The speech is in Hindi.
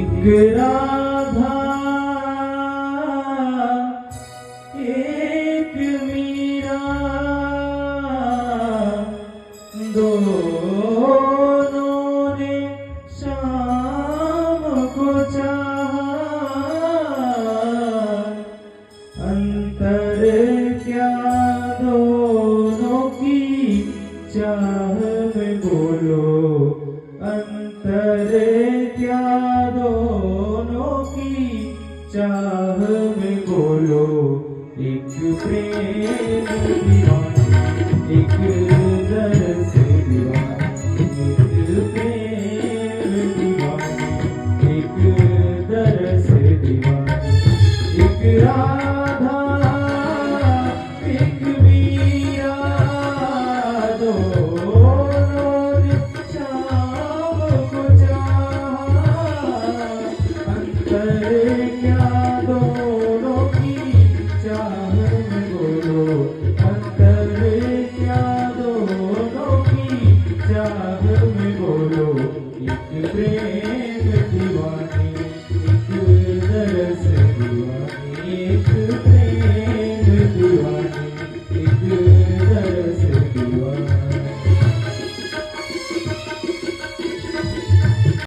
एक राधा एक मीरा दोनों ने शाम को चाहा, अंतर क्या दोनों की चाह में बोलो, अंतर क्या दोनों की चाह में बोलो। एक प्रेम